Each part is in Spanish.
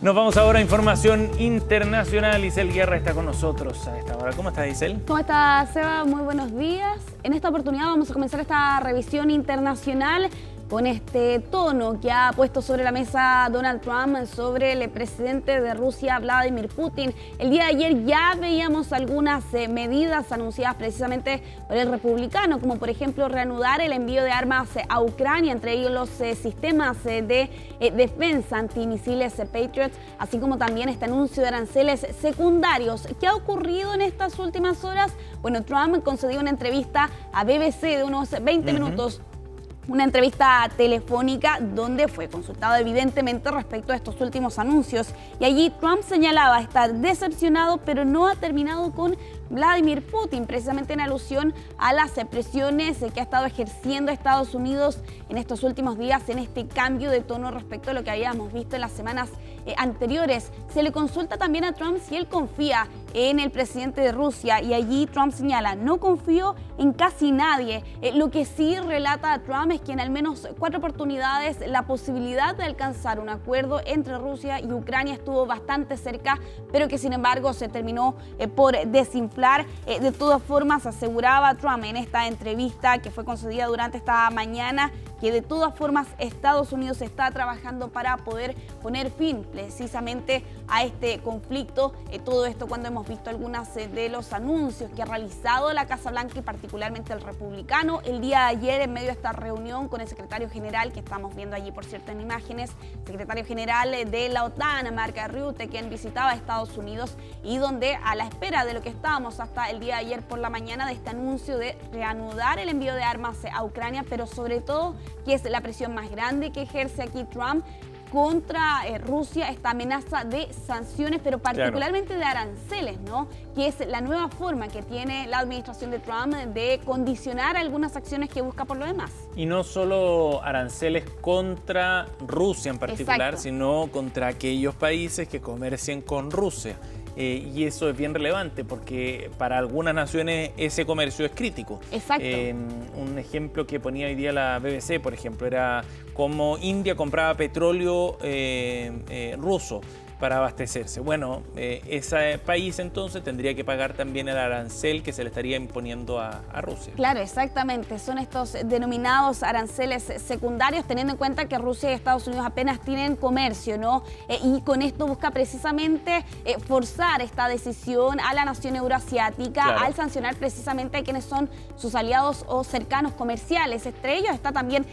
Nos vamos ahora a información internacional. Isel Guerra está con nosotros a esta hora. ¿Cómo estás, Isel? ¿Cómo estás, Seba? Muy buenos días. En esta oportunidad vamos a comenzar esta revisión internacional con este tono que ha puesto sobre la mesa Donald Trump sobre el presidente de Rusia, Vladimir Putin. El día de ayer ya veíamos algunas medidas anunciadas precisamente por el republicano, como por ejemplo reanudar el envío de armas a Ucrania, entre ellos los sistemas de defensa antimisiles Patriot, así como también este anuncio de aranceles secundarios. ¿Qué ha ocurrido en estas últimas horas? Bueno, Trump concedió una entrevista a BBC de unos 20 minutos. Una entrevista telefónica donde fue consultado evidentemente respecto a estos últimos anuncios. Y allí Trump señalaba estar decepcionado, pero no ha terminado con Vladimir Putin, precisamente en alusión a las presiones que ha estado ejerciendo Estados Unidos en estos últimos días, en este cambio de tono respecto a lo que habíamos visto en las semanas anteriores. Se le consulta también a Trump si él confía en el presidente de Rusia y allí Trump señala: no confío en casi nadie. Lo que sí relata a Trump es que en al menos 4 oportunidades la posibilidad de alcanzar un acuerdo entre Rusia y Ucrania estuvo bastante cerca, pero que sin embargo se terminó por desinflar. De todas formas, aseguraba Trump en esta entrevista que fue concedida durante esta mañana que de todas formas Estados Unidos está trabajando para poder poner fin precisamente a este conflicto. Todo esto cuando hemos visto algunos de los anuncios que ha realizado la Casa Blanca y particularmente el republicano. El día de ayer, en medio de esta reunión con el secretario general, que estamos viendo allí por cierto en imágenes, secretario general de la OTAN, Mark Rutte, quien visitaba Estados Unidos y donde a la espera de lo que estábamos hasta el día de ayer por la mañana de este anuncio de reanudar el envío de armas a Ucrania, pero sobre todo que es la presión más grande que ejerce aquí Trump contra Rusia, esta amenaza de sanciones, pero particularmente de aranceles, ¿no? Que es la nueva forma que tiene la administración de Trump de condicionar algunas acciones que busca por lo demás. Y no solo aranceles contra Rusia en particular, exacto, sino contra aquellos países que comercien con Rusia. Y eso es bien relevante porque para algunas naciones ese comercio es crítico. Exacto. Un ejemplo que ponía hoy día la BBC, por ejemplo, era cómo India compraba petróleo ruso para abastecerse. Bueno, ese país entonces tendría que pagar también el arancel que se le estaría imponiendo a Rusia. Claro, exactamente. Son estos denominados aranceles secundarios, teniendo en cuenta que Rusia y Estados Unidos apenas tienen comercio, ¿no? Y con esto busca precisamente forzar esta decisión a la nación euroasiática al sancionar precisamente a quienes son sus aliados o cercanos comerciales. Entre ellos está también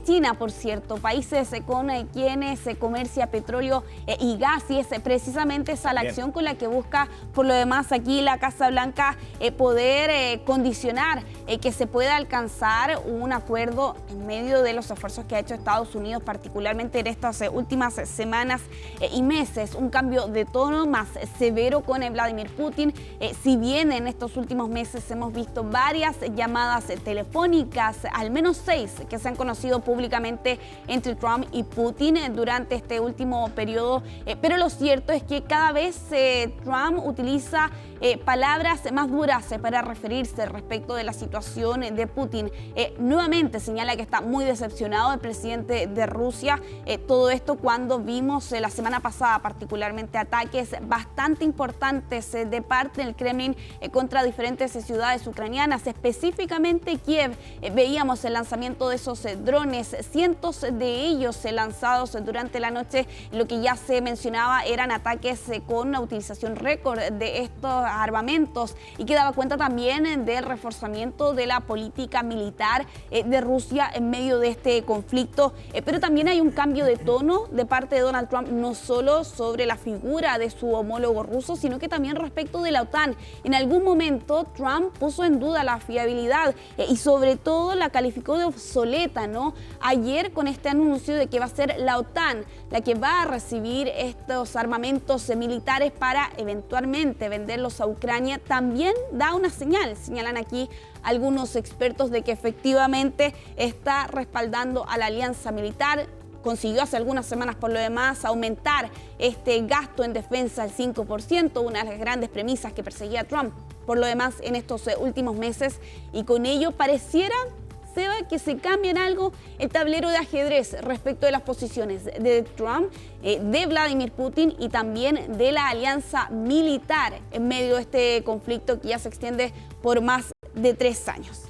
China, por cierto, países con quienes se comercia petróleo y gas. Y es precisamente esa la acción con la que busca, por lo demás, aquí la Casa Blanca poder condicionar que se pueda alcanzar un acuerdo en medio de los esfuerzos que ha hecho Estados Unidos, particularmente en estas últimas semanas y meses. Un cambio de tono más severo con Vladimir Putin. Si bien en estos últimos meses hemos visto varias llamadas telefónicas, al menos 6 que se han conocido públicamente entre Trump y Putin durante este último periodo, pero lo cierto es que cada vez Trump utiliza palabras más duras para referirse respecto de la situación de Putin. Nuevamente señala que está muy decepcionado el presidente de Rusia. Todo esto cuando vimos la semana pasada particularmente ataques bastante importantes de parte del Kremlin contra diferentes ciudades ucranianas, específicamente Kiev. Veíamos el lanzamiento de esos drones, cientos de ellos lanzados durante la noche. Lo que ya se mencionaba eran ataques con una utilización récord de estos armamentos y que daba cuenta también del reforzamiento de la política militar de Rusia en medio de este conflicto. Pero también hay un cambio de tono de parte de Donald Trump, no solo sobre la figura de su homólogo ruso, sino que también respecto de la OTAN. En algún momento Trump puso en duda la fiabilidad y sobre todo la calificó de obsoleta, ¿no? Ayer con este anuncio de que va a ser la OTAN la que va a recibir estos armamentos militares para eventualmente venderlos a Ucrania, también da una señal. Señalan aquí algunos expertos de que efectivamente está respaldando a la alianza militar. Consiguió hace algunas semanas, por lo demás, aumentar este gasto en defensa al 5%, una de las grandes premisas que perseguía Trump, por lo demás, en estos últimos meses, y con ello pareciera Seba, que se cambia en algo el tablero de ajedrez respecto de las posiciones de Trump, de Vladimir Putin y también de la alianza militar en medio de este conflicto que ya se extiende por más de 3 años.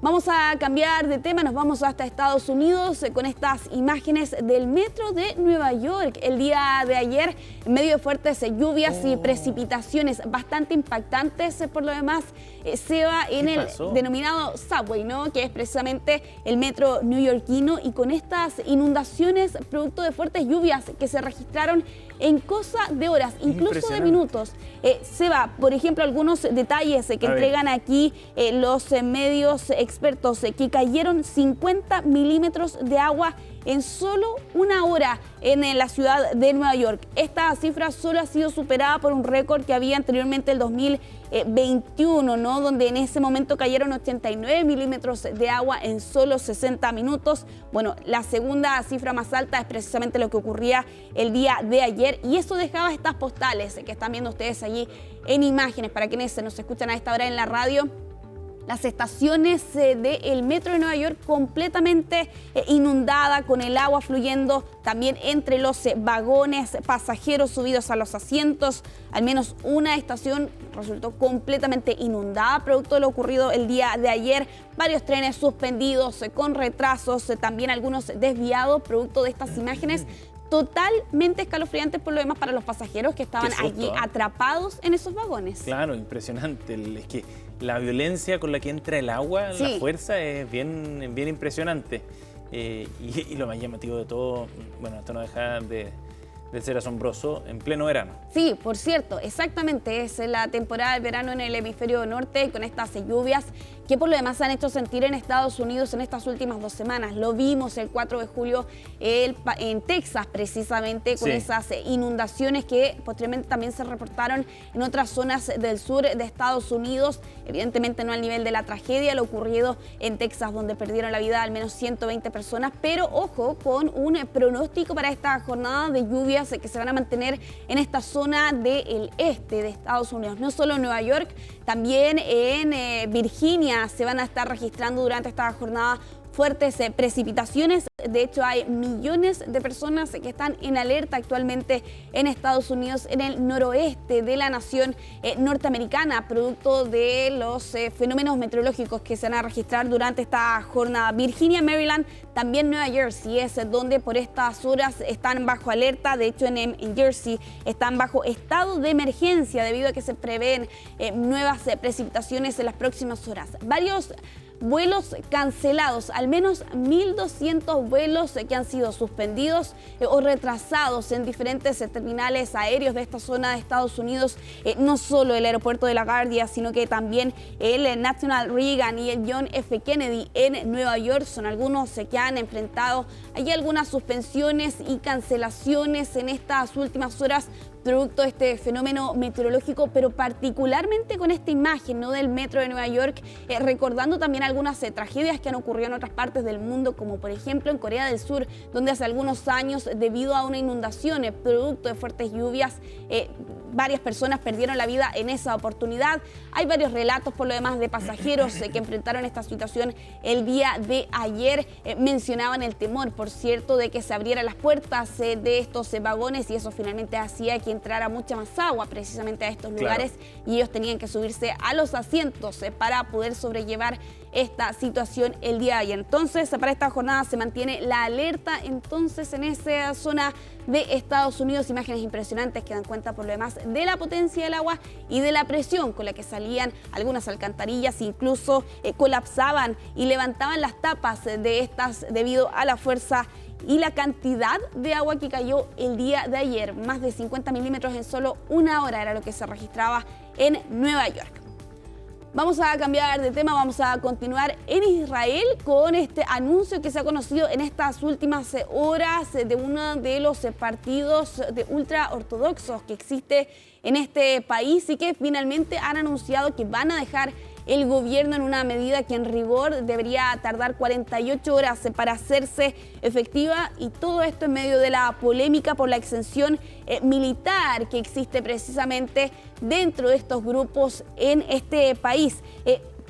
Vamos a cambiar de tema, nos vamos hasta Estados Unidos con estas imágenes del metro de Nueva York. El día de ayer, en medio de fuertes lluvias y precipitaciones bastante impactantes por lo demás, Seba, en el denominado subway, ¿no? Que es precisamente el metro neoyorquino, y con estas inundaciones producto de fuertes lluvias que se registraron en cosa de horas, incluso de minutos. Seba, por ejemplo, algunos detalles que entregan aquí los medios expertos, que cayeron 50 milímetros de agua en solo una hora en la ciudad de Nueva York. Esta cifra solo ha sido superada por un récord que había anteriormente el 2021, ¿no? Donde en ese momento cayeron 89 milímetros de agua en solo 60 minutos. Bueno, la segunda cifra más alta es precisamente lo que ocurría el día de ayer, y eso dejaba estas postales que están viendo ustedes allí en imágenes para quienes nos escuchan a esta hora en la radio. Las estaciones del metro de Nueva York completamente inundada, con el agua fluyendo también entre los vagones, pasajeros subidos a los asientos. Al menos una estación resultó completamente inundada, producto de lo ocurrido el día de ayer. Varios trenes suspendidos, con retrasos, también algunos desviados, producto de estas imágenes totalmente escalofriantes por lo demás para los pasajeros que estaban allí atrapados en esos vagones. Claro, impresionante. Es que la violencia con la que entra el agua, la fuerza, es bien impresionante. Y lo más llamativo de todo, bueno, esto no deja de ser asombroso en pleno verano. Sí, por cierto, exactamente, es la temporada del verano en el hemisferio norte, con estas lluvias que por lo demás se han hecho sentir en Estados Unidos en estas últimas 2 semanas. Lo vimos el 4 de julio en Texas, precisamente, con esas inundaciones que posteriormente también se reportaron en otras zonas del sur de Estados Unidos. Evidentemente no al nivel de la tragedia, lo ocurrido en Texas, donde perdieron la vida al menos 120 personas, pero ojo con un pronóstico para esta jornada de lluvias que se van a mantener en esta zona del este de Estados Unidos. No solo en Nueva York, también en Virginia se van a estar registrando durante esta jornada fuertes precipitaciones. De hecho, hay millones de personas que están en alerta actualmente en Estados Unidos, en el noroeste de la nación norteamericana, producto de los fenómenos meteorológicos que se van a registrar durante esta jornada. Virginia, Maryland, también Nueva Jersey es donde por estas horas están bajo alerta. De hecho, en Jersey están bajo estado de emergencia debido a que se prevén nuevas precipitaciones en las próximas horas. Varios vuelos cancelados, al menos 1.200 vuelos que han sido suspendidos o retrasados en diferentes terminales aéreos de esta zona de Estados Unidos. No solo el aeropuerto de LaGuardia, sino que también el National Reagan y el John F. Kennedy en Nueva York son algunos que han enfrentado allí algunas suspensiones y cancelaciones en estas últimas horas, producto de este fenómeno meteorológico, pero particularmente con esta imagen, ¿no?, del metro de Nueva York, recordando también algunas tragedias que han ocurrido en otras partes del mundo, como por ejemplo en Corea del Sur, donde hace algunos años, debido a una inundación producto de fuertes lluvias, varias personas perdieron la vida en esa oportunidad. Hay varios relatos por lo demás de pasajeros que enfrentaron esta situación el día de ayer. Mencionaban el temor, por cierto, de que se abrieran las puertas de estos vagones, y eso finalmente hacía que entrara mucha más agua precisamente a estos lugares, y ellos tenían que subirse a los asientos para poder sobrellevar esta situación el día de ayer. Entonces, para esta jornada se mantiene la alerta entonces en esa zona de Estados Unidos. Imágenes impresionantes que dan cuenta por lo demás de la potencia del agua y de la presión con la que salían algunas alcantarillas, incluso colapsaban y levantaban las tapas de estas debido a la fuerza y la cantidad de agua que cayó el día de ayer. Más de 50 milímetros en solo una hora era lo que se registraba en Nueva York. Vamos a cambiar de tema, vamos a continuar en Israel con este anuncio que se ha conocido en estas últimas horas de uno de los partidos de ultraortodoxos que existe en este país, y que finalmente han anunciado que van a dejar el gobierno en una medida que en rigor debería tardar 48 horas para hacerse efectiva, y todo esto en medio de la polémica por la exención militar que existe precisamente dentro de estos grupos en este país.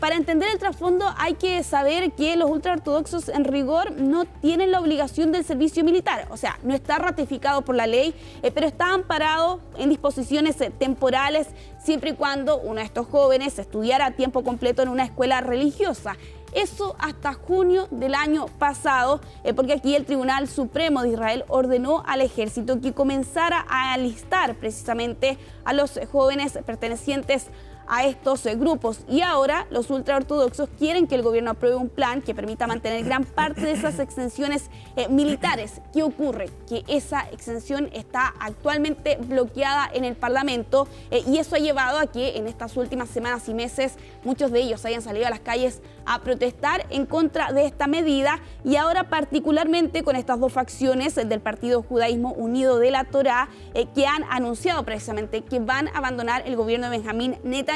Para entender el trasfondo hay que saber que los ultraortodoxos en rigor no tienen la obligación del servicio militar, o sea, no está ratificado por la ley, pero está amparado en disposiciones temporales siempre y cuando uno de estos jóvenes estudiara a tiempo completo en una escuela religiosa. Eso hasta junio del año pasado, porque aquí el Tribunal Supremo de Israel ordenó al ejército que comenzara a alistar precisamente a los jóvenes pertenecientes a estos grupos, y ahora los ultraortodoxos quieren que el gobierno apruebe un plan que permita mantener gran parte de esas exenciones militares. ¿Qué ocurre? Que esa exención está actualmente bloqueada en el Parlamento y eso ha llevado a que en estas últimas semanas y meses muchos de ellos hayan salido a las calles a protestar en contra de esta medida, y ahora particularmente con estas dos facciones del Partido Judaísmo Unido de la Torá que han anunciado precisamente que van a abandonar el gobierno de Benjamín Netanyahu.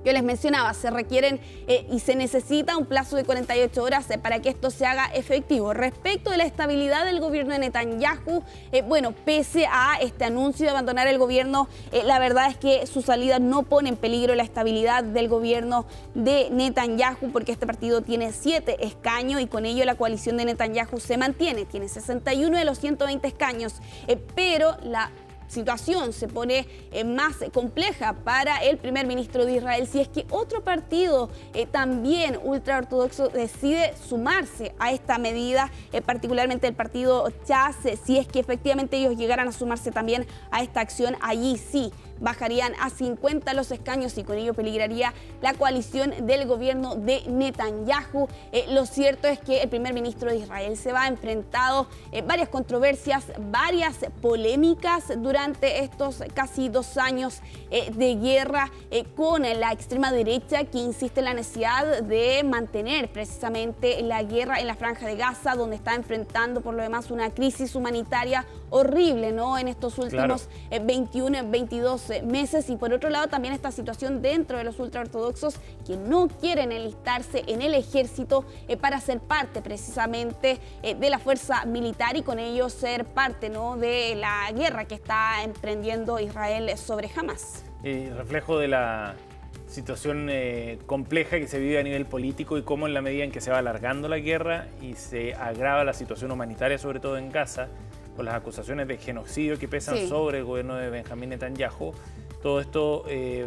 Yo les mencionaba, se requieren y se necesita un plazo de 48 horas para que esto se haga efectivo. Respecto de la estabilidad del gobierno de Netanyahu, bueno, pese a este anuncio de abandonar el gobierno, la verdad es que su salida no pone en peligro la estabilidad del gobierno de Netanyahu, porque este partido tiene 7 escaños y con ello la coalición de Netanyahu se mantiene, tiene 61 de los 120 escaños, pero la situación se pone más compleja para el primer ministro de Israel si es que otro partido también ultraortodoxo decide sumarse a esta medida, particularmente el partido Chas. Si es que efectivamente ellos llegaran a sumarse también a esta acción, allí sí bajarían a 50 los escaños y con ello peligraría la coalición del gobierno de Netanyahu. Lo cierto es que el primer ministro de Israel se va enfrentado varias controversias, varias polémicas durante estos casi 2 años de guerra con la extrema derecha, que insiste en la necesidad de mantener precisamente la guerra en la Franja de Gaza, donde está enfrentando por lo demás una crisis humanitaria horrible, ¿no?, en estos últimos 21, 22 meses. Y por otro lado también esta situación dentro de los ultraortodoxos que no quieren enlistarse en el ejército para ser parte precisamente de la fuerza militar y con ello ser parte, ¿no?, de la guerra que está emprendiendo Israel sobre Hamas. Y reflejo de la situación compleja que se vive a nivel político y cómo en la medida en que se va alargando la guerra y se agrava la situación humanitaria, sobre todo en Gaza, con las acusaciones de genocidio que pesan sobre el gobierno de Benjamín Netanyahu, todo esto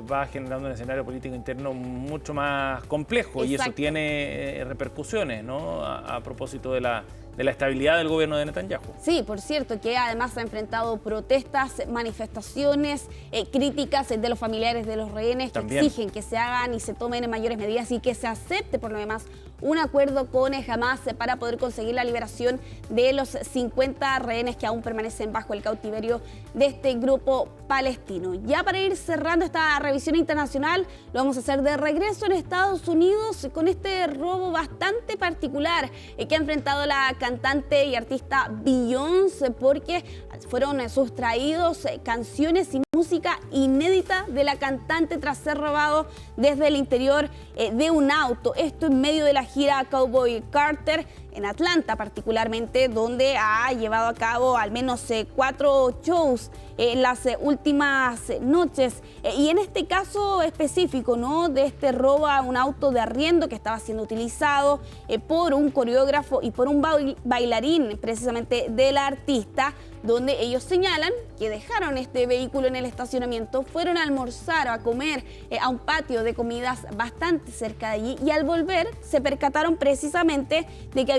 va generando un escenario político interno mucho más complejo. Exacto. Y eso tiene repercusiones, ¿no?, a propósito de la estabilidad del gobierno de Netanyahu. Sí, por cierto, que además ha enfrentado protestas, manifestaciones, críticas de los familiares de los rehenes que exigen que se hagan y se tomen mayores medidas y que se acepte por lo demás un acuerdo con Hamas para poder conseguir la liberación de los 50 rehenes que aún permanecen bajo el cautiverio de este grupo palestino. Ya para ir cerrando esta revisión internacional, lo vamos a hacer de regreso en Estados Unidos con este robo bastante particular que ha enfrentado la cantante y artista Beyoncé, porque fueron sustraídos canciones y música inédita de la cantante tras ser robado desde el interior de un auto. Esto en medio de la gira Cowboy Carter en Atlanta, particularmente, donde ha llevado a cabo al menos 4 shows en las últimas noches. Y en este caso específico, ¿no?, de este robo a un auto de arriendo que estaba siendo utilizado por un coreógrafo y por un bailarín precisamente del artista, donde ellos señalan que dejaron este vehículo en el estacionamiento, fueron a almorzar o a comer a un patio de comidas bastante cerca de allí y al volver se percataron precisamente de que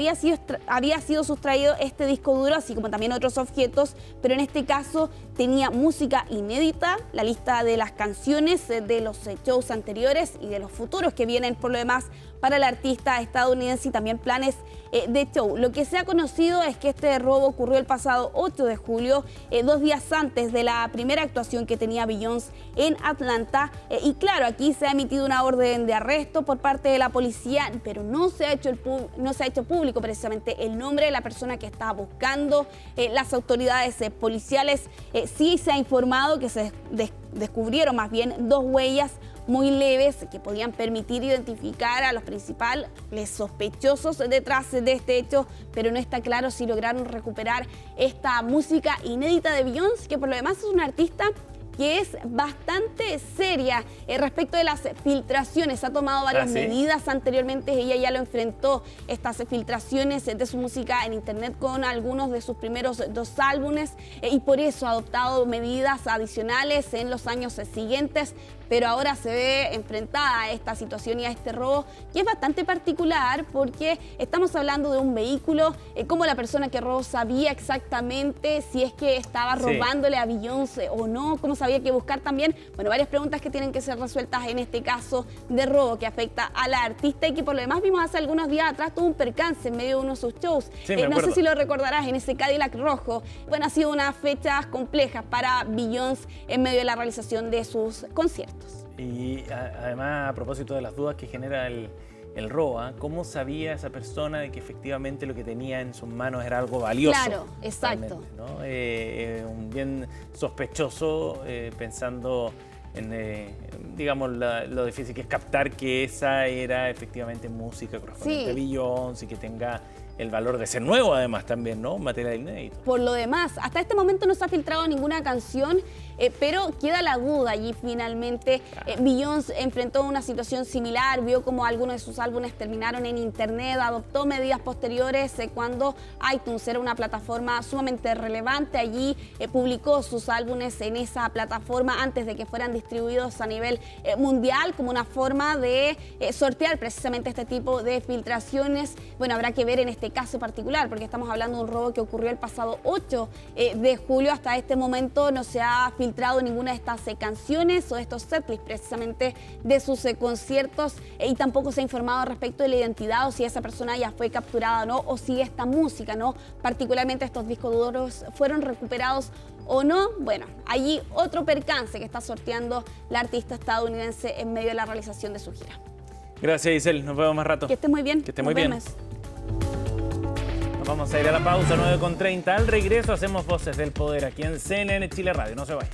había sido sustraído este disco duro, así como también otros objetos, pero en este caso tenía música inédita, la lista de las canciones de los shows anteriores y de los futuros que vienen por lo demás para el artista estadounidense y también planes de show. Lo que se ha conocido es que este robo ocurrió el pasado 8 de julio, 2 días antes de la primera actuación que tenía Beyoncé en Atlanta. Y claro, aquí se ha emitido una orden de arresto por parte de la policía, pero no se ha hecho público precisamente el nombre de la persona que estaba buscando las autoridades policiales. Sí se ha informado que se descubrieron más bien 2 huellas muy leves que podían permitir identificar a los principales sospechosos detrás de este hecho, pero no está claro si lograron recuperar esta música inédita de Beyoncé, que por lo demás es una artista que es bastante seria respecto de las filtraciones. Ha tomado varias medidas anteriormente, ella ya lo enfrentó, estas filtraciones de su música en internet con algunos de sus primeros 2 álbumes y por eso ha adoptado medidas adicionales en los años siguientes, pero ahora se ve enfrentada a esta situación y a este robo que es bastante particular porque estamos hablando de un vehículo, cómo la persona que robó sabía exactamente si es que estaba robándole a Beyoncé o no, cómo sabía que buscar también, bueno, varias preguntas que tienen que ser resueltas en este caso de robo que afecta a la artista y que por lo demás vimos hace algunos días atrás tuvo un percance en medio de uno de sus shows. No sé si lo recordarás, en ese Cadillac rojo. Bueno, ha sido unas fechas complejas para Beyoncé en medio de la realización de sus conciertos. Y además, a propósito de las dudas que genera el robo, ¿cómo sabía esa persona de que efectivamente lo que tenía en sus manos era algo valioso? Claro, exacto. ¿No? Un bien sospechoso, pensando en, digamos, lo difícil que es captar que esa era efectivamente música correspondiente a Beyoncé y que tenga el valor de ser nuevo además también, ¿no? Material inédito. Por lo demás, hasta este momento no se ha filtrado ninguna canción, pero queda la duda allí finalmente. Beyoncé enfrentó una situación similar, vio como algunos de sus álbumes terminaron en internet, adoptó medidas posteriores cuando iTunes era una plataforma sumamente relevante. Allí publicó sus álbumes en esa plataforma antes de que fueran distribuidos a nivel mundial como una forma de sortear precisamente este tipo de filtraciones. Bueno, habrá que ver en este caso particular, porque estamos hablando de un robo que ocurrió el pasado 8 de julio. Hasta este momento no se ha filtrado ninguna de estas canciones o estos setlists precisamente de sus conciertos y tampoco se ha informado respecto de la identidad o si esa persona ya fue capturada o no, o si esta música, ¿no? Particularmente estos discos duros fueron recuperados o no. Bueno, allí otro percance que está sorteando la artista estadounidense en medio de la realización de su gira. Gracias, Giselle. Nos vemos más rato. Que estés muy bien. Que estés muy bien. Nos vamos a ir a la pausa, 9:30. Al regreso hacemos Voces del Poder aquí en CNN Chile Radio. No se vayan.